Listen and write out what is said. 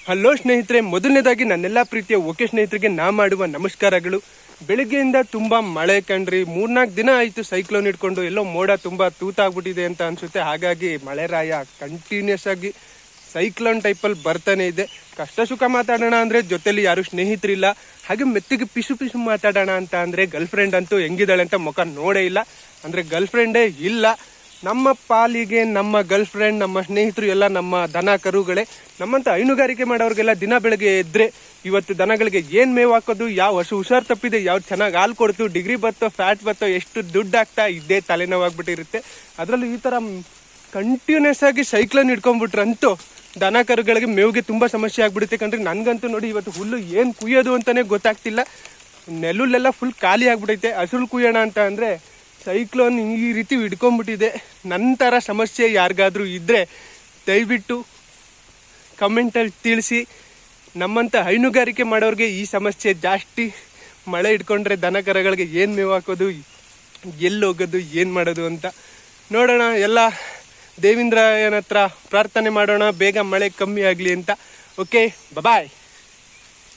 Hello ಸ್ನೇಹಿತರೆ, ಮೊದಲನೇದಾಗಿ ನನ್ನೆಲ್ಲ ಪ್ರೀತಿಯ ಓಕೆ ಸ್ನೇಹಿತರಿಗೆ ನಾ ಮಾಡುವ ನಮಸ್ಕಾರಗಳು. ಬೆಳಗ್ಗೆಯಿಂದ ತುಂಬಾ ಮಳೆ ಕಣ್ರಿ. 3-4 ದಿನ ಆಯ್ತು ಸೈಕ್ಲೋನ್ ಇಟ್ಕೊಂಡು. ಎಲ್ಲೋ ಮೋಡ ತುಂಬಾ ತೂತಾಗ್ಬಿಟ್ಟಿದೆ ಅಂತ ಅನ್ಸುತ್ತೆ. ಹಾಗಾಗಿ ಮಳೆ ರಾಯ ಕಂಟಿನ್ಯೂಸ್ ಆಗಿ ಸೈಕ್ಲೋನ್ ಟೈಪಲ್ಲಿ ಬರ್ತಾನೆ ಇದೆ. ಕಷ್ಟ ಸುಖ ಮಾತಾಡೋಣ ಅಂದ್ರೆ ಜೊತೆಲಿ ಯಾರು ಸ್ನೇಹಿತರಿಲ್ಲ. ಹಾಗೆ ಮೆತ್ತಿಗೆ ಪಿಸು ಮಾತಾಡೋಣ ಅಂತ ಅಂದ್ರೆ ಗರ್ಲ್ ಫ್ರೆಂಡ್ ಅಂತೂ ಹೆಂಗಿದ್ದಾಳೆ ಅಂತ ಮುಖ ನೋಡೇ ಇಲ್ಲ. ಅಂದ್ರೆ ಗರ್ಲ್ ಫ್ರೆಂಡೇ ಇಲ್ಲ. ನಮ್ಮ ಪಾಲಿಗೆ ನಮ್ಮ ಗರ್ಲ್ ಫ್ರೆಂಡ್, ನಮ್ಮ ಸ್ನೇಹಿತರು ಎಲ್ಲ ನಮ್ಮ ದನ ಕರುಗಳೇ. ನಮ್ಮಂತ ಹೈನುಗಾರಿಕೆ ಮಾಡೋರಿಗೆಲ್ಲ ದಿನ ಬೆಳಗ್ಗೆ ಎದ್ರೆ ಇವತ್ತು ದನಗಳಿಗೆ ಏನ್ ಮೇವು ಹಾಕೋದು, ಯಾವ ಹಸು ಹುಷಾರ್ ತಪ್ಪಿದೆ, ಯಾವ್ದು ಚೆನ್ನಾಗಿ ಹಾಲು ಕೊಡ್ತು, ಡಿಗ್ರಿ ಬತ್ತೋ ಫ್ಯಾಟ್ ಬತ್ತೋ, ಎಷ್ಟು ದುಡ್ಡು ಆಗ್ತಾ ಇದ್ದೇ ತಲೆನೋವಾಗ್ಬಿಟ್ಟಿರುತ್ತೆ. ಅದರಲ್ಲೂ ಈ ತರ ಕಂಟಿನ್ಯೂಸ್ ಆಗಿ ಸೈಕ್ಲೋನ್ ಹಿಡ್ಕೊಂಡ್ಬಿಟ್ರಂತೂ ದನ ಕರುಗಳಿಗೆ ಮೇವಿಗೆ ತುಂಬಾ ಸಮಸ್ಯೆ ಆಗ್ಬಿಡುತ್ತೆ ಕಣ್ರಿ. ನನ್ಗಂತೂ ನೋಡಿ ಇವತ್ತು ಹುಲ್ಲು ಏನ್ ಕುಯ್ಯೋದು ಅಂತಾನೆ ಗೊತ್ತಾಗ್ತಿಲ್ಲ. ನೆಲ್ಲುಲ್ಲೆಲ್ಲ ಫುಲ್ ಖಾಲಿ ಆಗ್ಬಿಟ್ಟೈತೆ. ಹಸುರು ಕುಯ್ಯೋಣ ಅಂತ ಅಂದ್ರೆ ಸೈಕ್ಲೋನ್ ಈ ರೀತಿ ಹಿಡ್ಕೊಂಡ್ಬಿಟ್ಟಿದೆ. ನಂತರ ಸಮಸ್ಯೆ ಯಾರಿಗಾದ್ರೂ ಇದ್ರೆ ದಯವಿಟ್ಟು ಕಮೆಂಟಲ್ಲಿ ತಿಳಿಸಿ. ನಮ್ಮಂಥ ಹೈನುಗಾರಿಕೆ ಮಾಡೋರಿಗೆ ಈ ಸಮಸ್ಯೆ ಜಾಸ್ತಿ. ಮಳೆ ಹಿಡ್ಕೊಂಡ್ರೆ ದನ ಕರುಗಳಿಗೆ ಏನು ಮೇವು ಹಾಕೋದು, ಎಲ್ಲಿ ಹೋಗೋದು, ಏನು ಮಾಡೋದು ಅಂತ ನೋಡೋಣ. ಎಲ್ಲ ದೇವೇಂದ್ರನ ಹತ್ರ ಪ್ರಾರ್ಥನೆ ಮಾಡೋಣ ಬೇಗ ಮಳೆ ಕಮ್ಮಿ ಆಗಲಿ ಅಂತ. ಓಕೆ, ಬಾಯ್.